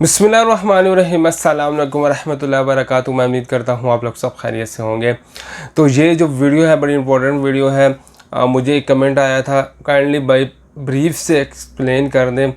बिस्मिल्लाहिर्रहमानिर्रहीम, अस्सलाम वालेकुम वरहमतुल्लाहि वबरकातुहू। मैं उम्मीद करता हूँ आप लोग सब खैरियत से होंगे। तो ये जो वीडियो है बड़ी इंपॉर्टेंट वीडियो है। मुझे एक कमेंट आया था, काइंडली बाई ब्रीफ से एक्सप्लेन कर दें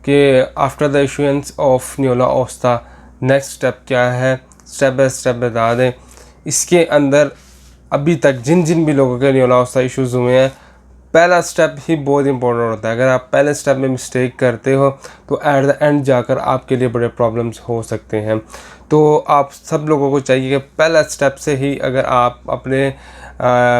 कि आफ्टर द इशुएंस ऑफ नियोला ओस्ता नेक्स्ट स्टेप क्या है, स्टेप बाय स्टेप बता दें। इसके अंदर अभी तक जिन जिन भी लोगों के नियोला ओस्ता इश्यूज़ हुए हैं, पहला स्टेप ही बहुत इंपॉर्टेंट होता है। अगर आप पहले स्टेप में मिस्टेक करते हो तो एट द एंड जाकर आपके लिए बड़े प्रॉब्लम्स हो सकते हैं। तो आप सब लोगों को चाहिए कि पहला स्टेप से ही अगर आप अपने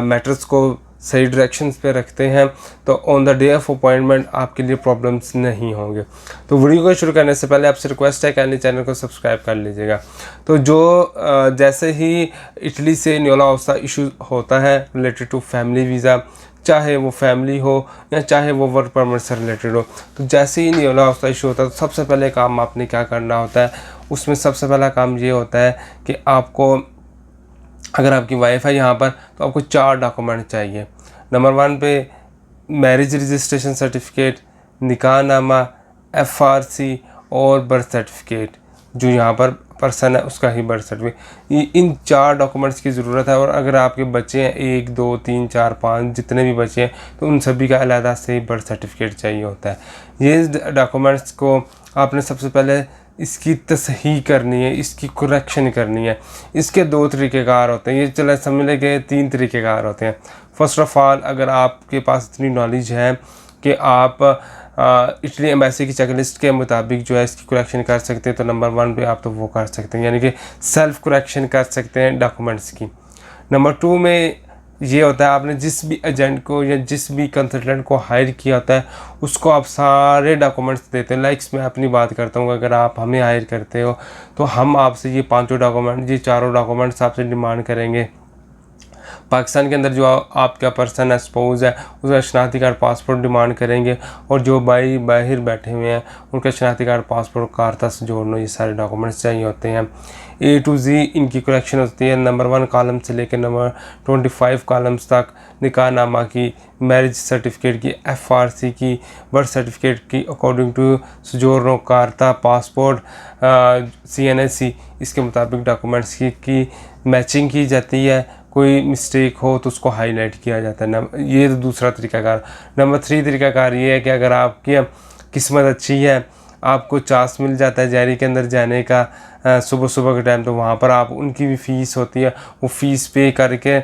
मैटर्स को सही डायरेक्शंस पे रखते हैं तो on the day of appointment आपके लिए प्रॉब्लम्स नहीं होंगे। तो वीडियो को शुरू करने से पहले आपसे रिक्वेस्ट है कि चैनल को सब्सक्राइब कर लीजिएगा। तो जो जैसे ही इटली से नियोला ओस्ता इशू होता है रिलेटेड टू फैमिली वीज़ा, चाहे वो फैमिली हो या चाहे वो वर्क परमिट से रिलेटेड हो, तो जैसे ही नियोला ओस्ता इशू होता है तो सबसे पहले काम आपने क्या करना होता है। उसमें सबसे पहला काम ये होता है कि आपको, अगर आपकी वाइफ है यहाँ पर, तो आपको 4 डॉक्यूमेंट चाहिए। नंबर 1 पे मैरिज रजिस्ट्रेशन सर्टिफिकेट, निकाहनामा, FRC और बर्थ सर्टिफिकेट। जो यहाँ पर पर्सन है उसका ही बर्थ सर्टिफिकेट। इन 4 डॉक्यूमेंट्स की ज़रूरत है। और अगर आपके बच्चे हैं 1 2 3 4 5 जितने भी बच्चे हैं तो उन सभी का अलहदा से ही बर्थ सर्टिफिकेट चाहिए होता है। ये डॉक्यूमेंट्स को आपने सबसे पहले इसकी तसहीह करनी है, इसकी करेक्शन करनी है। इसके 2 तरीक़ेकार होते हैं। ये चले समझ लें कि 3 तरीक़ेकार होते हैं। फ़र्स्ट ऑफ़ ऑल, अगर आपके पास इतनी नॉलेज है कि आप इटली एम्बेसी की चेकलिस्ट के मुताबिक जो है इसकी करेक्शन कर सकते हैं, तो नंबर 1 पे आप तो वो कर सकते हैं, यानी कि सेल्फ़ करेक्शन कर सकते हैं डॉक्यूमेंट्स की। नंबर 2 में ये होता है, आपने जिस भी एजेंट को या जिस भी कंसल्टेंट को हायर किया होता है उसको आप सारे डॉक्यूमेंट्स देते हैं। लाइक्स मैं अपनी बात करता हूँ, अगर आप हमें हायर करते हो तो हम आपसे ये 5 डॉक्यूमेंट, ये 4 डॉक्यूमेंट्स आपसे डिमांड करेंगे। पाकिस्तान के अंदर जो आपका पर्सन है, स्पाउस है, उसका शनाख्ती कार्ड, पासपोर्ट डिमांड करेंगे। और जो भाई बाहर बैठे हुए हैं उनका शनाख्ती कार्ड, पासपोर्ट, कारता से जोड़ना, ये सारे डॉक्यूमेंट्स चाहिए होते हैं। A to Z इनकी करेक्शन होती है। नंबर 1 कॉलम से लेकर नंबर 25 कॉलम्स तक निकाहनामा की, मैरिज सर्टिफिकेट की, FRC की, बर्थ सर्टिफिकेट की, अकॉर्डिंग टू सजोर्नो, कारता, पासपोर्ट, CNSC, इसके मुताबिक डॉक्यूमेंट्स की मैचिंग की जाती है। कोई मिस्टेक हो तो उसको हाईलाइट किया जाता है। ये तो दूसरा तरीक़ाकार। नंबर 3 तरीक़ाकार ये है कि अगर आपकी किस्मत अच्छी है, आपको चांस मिल जाता है जारी के अंदर जाने का सुबह सुबह के टाइम, तो वहाँ पर आप, उनकी भी फ़ीस होती है, वो फ़ीस पे करके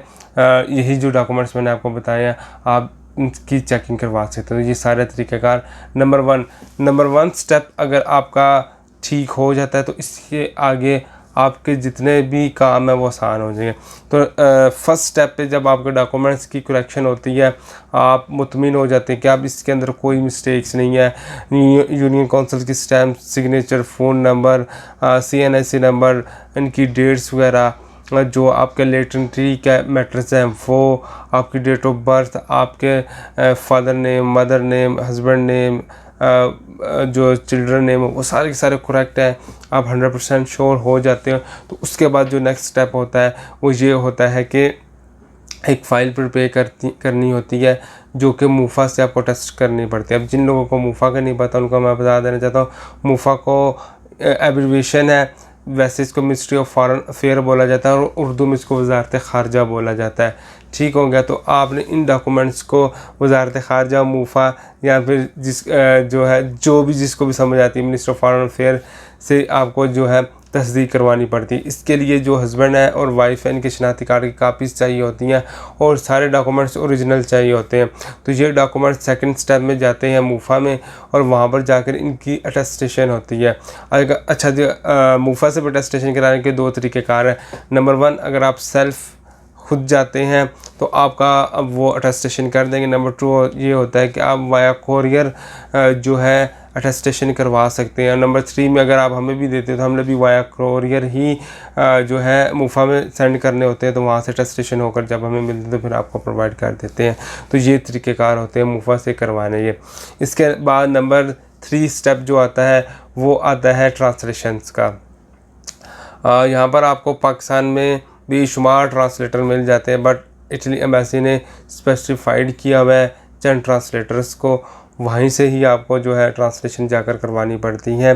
यही जो डॉक्यूमेंट्स मैंने आपको बताया आप उनकी चेकिंग करवा सकते हो। ये सारे तरीक़ाकार नंबर 1 स्टेप अगर आपका ठीक हो जाता है तो इसके आगे आपके जितने भी काम है वो आसान हो जाएंगे। तो फर्स्ट स्टेप पे जब आपके डॉक्यूमेंट्स की करेक्शन होती है, आप मुतमिन हो जाते हैं कि अब इसके अंदर कोई मिस्टेक्स नहीं है। यूनियन काउंसिल की stamp, signature, phone number, CNSC number, इनकी डेट्स वगैरह, जो आपके लेटेंट्री के मैटर्स हैं वो, आपकी डेट ऑफ बर्थ, आपके father name, mother name, husband name, जो चिल्ड्रन नेम, वो सारे के सारे करेक्ट हैं, आप 100% श्योर हो जाते हो। तो उसके बाद जो नेक्स्ट स्टेप होता है वो ये होता है कि एक फ़ाइल प्रिपेयर करनी होती है जो कि मूफ़ा से आपको टेस्ट करनी पड़ती है। अब जिन लोगों को मूफ़ा का नहीं पता उनको मैं बता देना चाहता हूँ। मूफ़ा को एब्रिविएशन है, वैसे इसको मिनिस्ट्री ऑफ फॉरेन अफेयर बोला जाता है और उर्दू में इसको वजारत ख़ारजा बोला जाता है। ठीक हो गया। तो आपने इन डॉक्यूमेंट्स को वजारत ख़ारजा, मूफ़ा या फिर जो भी जिसको भी समझ आती है, मिनिस्ट्री ऑफ फॉरेन अफेयर से आपको जो है तस्दीक करवानी पड़ती है। इसके लिए जो हस्बैंड है और वाइफ है, इनके शनाख्ती कार्ड की कापीज़ चाहिए होती हैं और सारे डॉक्यूमेंट्स ओरिजिनल चाहिए होते हैं। तो ये डॉक्यूमेंट्स सेकंड स्टेप में जाते हैं मूफ़ा में और वहाँ पर जाकर इनकी अटेस्टेशन होती है। अच्छा, जो मूफ़ा से अटेस्टेशन कराने के 2 तरीक़ेकार हैं। नंबर 1, अगर आप सेल्फ़ खुद जाते हैं तो आपका अब वो अटेस्टेशन कर देंगे। नंबर 2 ये होता है कि आप वाया कोरियर जो है अटेस्टेशन करवा सकते हैं। नंबर 3 में अगर आप हमें भी देते हैं तो हमने भी वाया कोरियर ही जो है मूफ़ा में सेंड करने होते हैं, तो वहाँ से अटेस्टेशन होकर जब हमें मिलते हैं तो फिर आपको प्रोवाइड कर देते हैं। तो ये तरीक़ेकार होते हैं मूफ़ा से करवाने ये। इसके बाद नंबर 3 स्टेप जो आता है वो आता है ट्रांसलेशंस का। यहाँ पर आपको पाकिस्तान में बेशुमार ट्रांसलेटर मिल जाते हैं, बट इटली एम्बेसी ने स्पेसिफाइड किया हुआ है चंद ट्रांसलेटर्स को, वहीं से ही आपको जो है ट्रांसलेशन जाकर करवानी पड़ती है।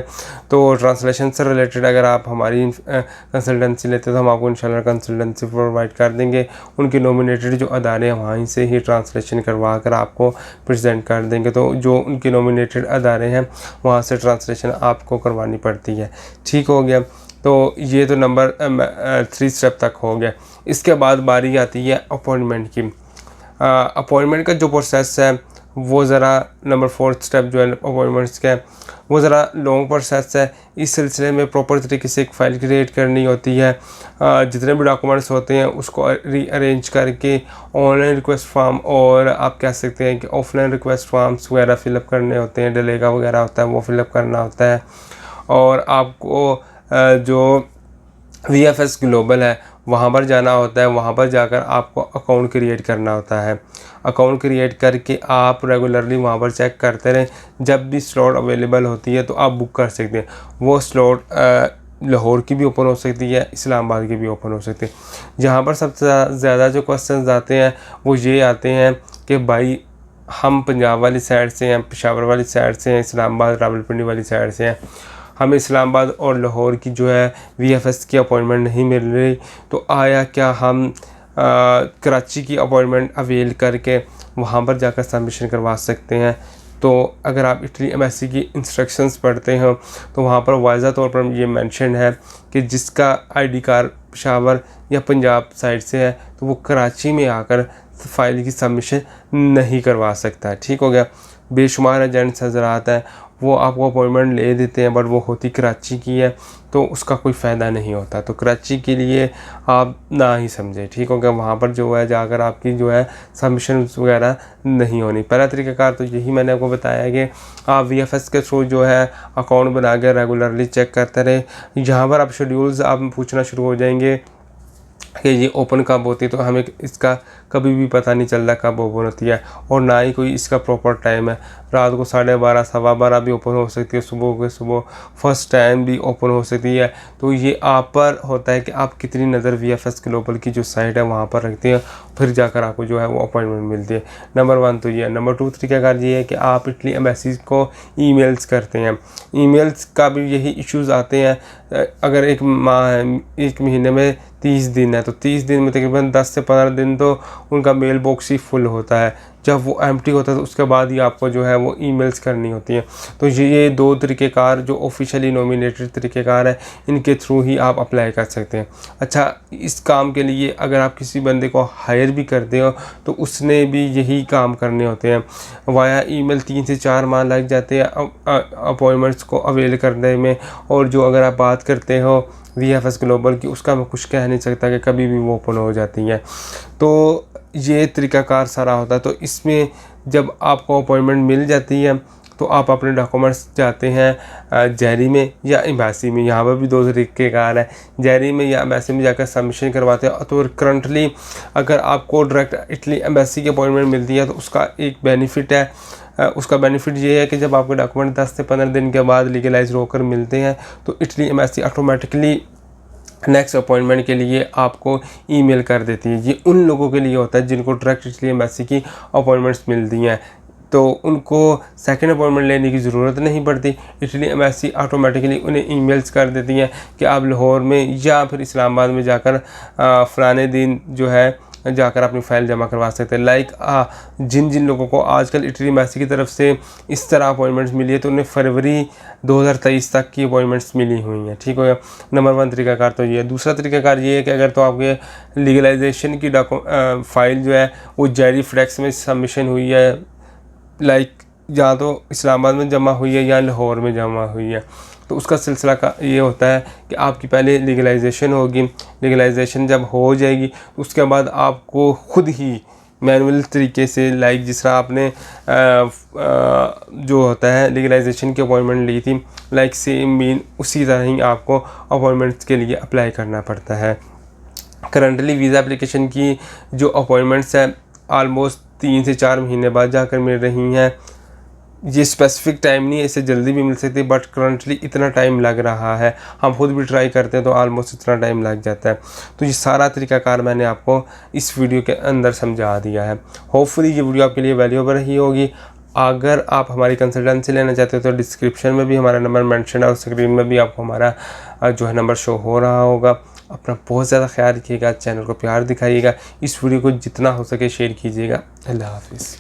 तो ट्रांसलेशन से रिलेटेड अगर आप हमारी कंसल्टेंसी लेते हैं तो हम आपको इंशाल्लाह कंसल्टेंसी प्रोवाइड कर देंगे। उनके नॉमिनेटेड जो अदारे हैं वहीं से ही ट्रांसलेशन करवा कर आपको प्रेजेंट कर देंगे। तो जो उनके नॉमिनेटेड अदारे हैं वहाँ से ट्रांसलेशन आपको करवानी पड़ती है। ठीक हो गया। तो ये तो नंबर 3 स्टेप तक हो गया। इसके बाद बारी आती है अपॉइंटमेंट की। अपॉइंटमेंट का जो प्रोसेस है वो ज़रा नंबर 4 स्टेप जो है अपॉइंटमेंट्स का वो ज़रा लॉन्ग प्रोसेस है। इस सिलसिले में प्रॉपर तरीके से एक फ़ाइल क्रिएट करनी होती है। जितने भी डॉक्यूमेंट्स होते हैं उसको रीअरेंज करके ऑनलाइन रिक्वेस्ट फॉर्म और आप कह सकते हैं कि ऑफलाइन रिक्वेस्ट फॉर्म्स वगैरह फ़िलअप करने होते हैं, डिलेगा वगैरह होता है वो फ़िलअप करना होता है। और आपको जो VFS ग्लोबल है वहाँ पर जाना होता है। वहाँ पर जाकर आपको अकाउंट क्रिएट करना होता है। अकाउंट क्रिएट करके आप रेगुलरली वहाँ पर चेक करते रहें। जब भी स्लॉट अवेलेबल होती है तो आप बुक कर सकते हैं। वो स्लॉट लाहौर की भी ओपन हो सकती है, इस्लामाबाद की भी ओपन हो सकती है। जहाँ पर सबसे ज़्यादा जो क्वेश्चन आते हैं वो ये आते हैं कि भाई हम पंजाब वाली साइड से हैं, पेशावर वाली साइड से हैं, इस्लामाबाद रावलपिंडी वाली साइड से हैं, हमें इस्लामाबाद और लाहौर की जो है VFS की अपॉइंटमेंट नहीं मिल रही, तो आया क्या हम कराची की अपॉइंटमेंट अवेल करके वहाँ पर जाकर सबमिशन करवा सकते हैं। तो अगर आप इटली एम्बेसी की इंस्ट्रक्शंस पढ़ते हो तो वहाँ पर वाज़ह तौर पर ये मेंशन है कि जिसका ID कार्ड पेशावर या पंजाब साइड से है तो वो कराची में आकर फ़ाइल की सबमिशन नहीं करवा सकता। ठीक हो गया। बेशुमार एजेंट्स हज़रात हैं वो आपको अपॉइंटमेंट ले देते हैं बट वो होती कराची की है तो उसका कोई फ़ायदा नहीं होता। तो कराची के लिए आप ना ही समझें। ठीक हो गया। वहाँ पर जो है जाकर आपकी जो है सबमिशन वगैरह नहीं होनी। पहला तरीक़ाकार तो यही मैंने आपको बताया है कि आप VFS के थ्रू जो है अकाउंट बना के रेगुलरली चेक करते रहें। जहाँ पर आप शेड्यूल्स आप पूछना शुरू हो जाएंगे कि ये ओपन कब होती है तो हमें इसका कभी भी पता नहीं चलता कब ओपन होती है और ना ही कोई इसका प्रॉपर टाइम है। रात को 12:30 12:15 भी ओपन हो सकती है, सुबह फर्स्ट टाइम भी ओपन हो सकती है। तो ये आप पर होता है कि आप कितनी नज़र VFS ग्लोबल की जो साइट है वहाँ पर रखते हैं, फिर जाकर आपको जो है वो अपॉइंटमेंट मिलती है। नंबर 1 तो ये है। नंबर 2 तरीक़ाकार ये है कि आप इटली एम्बेसी को ईमेल्स करते हैं। ईमेल्स का भी यही इश्यूज़ आते हैं। अगर एक महीने में 30 दिन है तो 30 दिन में तकरीबन 10 से 15 दिन तो उनका मेल बॉक्स ही फुल होता है। जब वो एम्प्टी होता है तो उसके बाद ही आपको जो है वो ईमेल्स करनी होती हैं। तो ये 2 तरीक़ेकार जो ऑफिशियली नॉमिनेटेड तरीक़ेकार है इनके थ्रू ही आप अप्लाई कर सकते हैं। अच्छा, इस काम के लिए अगर आप किसी बंदे को हायर भी करते हो तो उसने भी यही काम करने होते हैं। वाया ईमेल 3 से 4 माह लग जाते हैं अपॉइंटमेंट्स को अवेल करने में। और जो अगर आप बात करते हो VFS ग्लोबल की उसका मैं कुछ कह नहीं सकता कि कभी भी वो ओपन हो जाती हैं। तो ये तरीक़ाकार सारा होता है। तो इसमें जब आपको अपॉइंटमेंट मिल जाती है तो आप अपने डॉक्यूमेंट्स जाते हैं जहरी में या एम्बेसी में। यहाँ पर भी 2 तरीक़ेकार है, जहरी में या एम्बेसी में जाकर सबमिशन करवाते हैं। तो करंटली अगर आपको डायरेक्ट इटली एम्बेसी की अपॉइंटमेंट मिलती है तो उसका एक बेनिफिट है। उसका बेनिफिट ये है कि जब आपके डॉक्यूमेंट 10 से 15 दिन के बाद लीगलाइज होकर मिलते हैं तो Italy embassy automatically next appointment के लिए आपको ईमेल कर देती है। ये उन लोगों के लिए होता है जिनको डायरेक्ट इटली एम्बेसी की अपॉइंटमेंट्स मिलती हैं, तो उनको सेकंड अपॉइंटमेंट लेने की ज़रूरत नहीं पड़ती। इटली एम्बेसी ऑटोमेटिकली उन्हें ईमेल्स कर देती हैं कि आप लाहौर में या फिर इस्लामाबाद में जाकर फ़लाने दिन जो है जाकर अपनी फ़ाइल जमा करवा सकते हैं। लाइक जिन जिन लोगों को आजकल इटली एम्बेसी की तरफ से इस तरह अपॉइंटमेंट्स मिली है तो उन्हें फरवरी 2023 तक की अपॉइंटमेंट्स मिली हुई हैं। ठीक हो गया। नंबर 1 तरीक़ाकार तो ये है। दूसरा तरीक़ाकार ये है कि अगर तो आपके लीगलाइजेशन की फ़ाइल जो है वो जैरी फ्लेक्स में सबमिशन हुई है, लाइक या तो इस्लामाबाद में जमा हुई है या लाहौर में जमा हुई है, तो उसका सिलसिला का ये होता है कि आपकी पहले लीगलाइजेशन होगी। लीगलाइजेशन जब हो जाएगी तो उसके बाद आपको ख़ुद ही मैनुअल तरीके से, लाइक जिस तरह आपने जो होता है लीगलाइजेशन की अपॉइंटमेंट ली थी, लाइक सेम मीन उसी तरह ही आपको अपॉइंटमेंट्स के लिए अप्लाई करना पड़ता है। करंटली वीज़ा एप्लीकेशन की जो अपॉइंटमेंट्स हैं आलमोस्ट 3 से 4 महीने बाद जाकर मिल रही हैं। ये स्पेसिफिक टाइम नहीं है, इससे जल्दी भी मिल सकती है, बट करंटली इतना टाइम लग रहा है। हम खुद भी ट्राई करते हैं तो ऑलमोस्ट इतना टाइम लग जाता है। तो ये सारा तरीकाकार मैंने आपको इस वीडियो के अंदर समझा दिया है। होपफुली ये वीडियो आपके लिए वैल्यूएबल रही होगी। अगर आप हमारी कंसल्टेंसी लेना चाहते हो तो डिस्क्रिप्शन में भी हमारा नंबर मेंशन है और स्क्रीन में भी आपको हमारा जो है नंबर शो हो रहा होगा। अपना बहुत ज़्यादा ख्याल रखिएगा, चैनल को प्यार दिखाइएगा, इस वीडियो को जितना हो सके शेयर कीजिएगा। अल्लाह हाफिज़।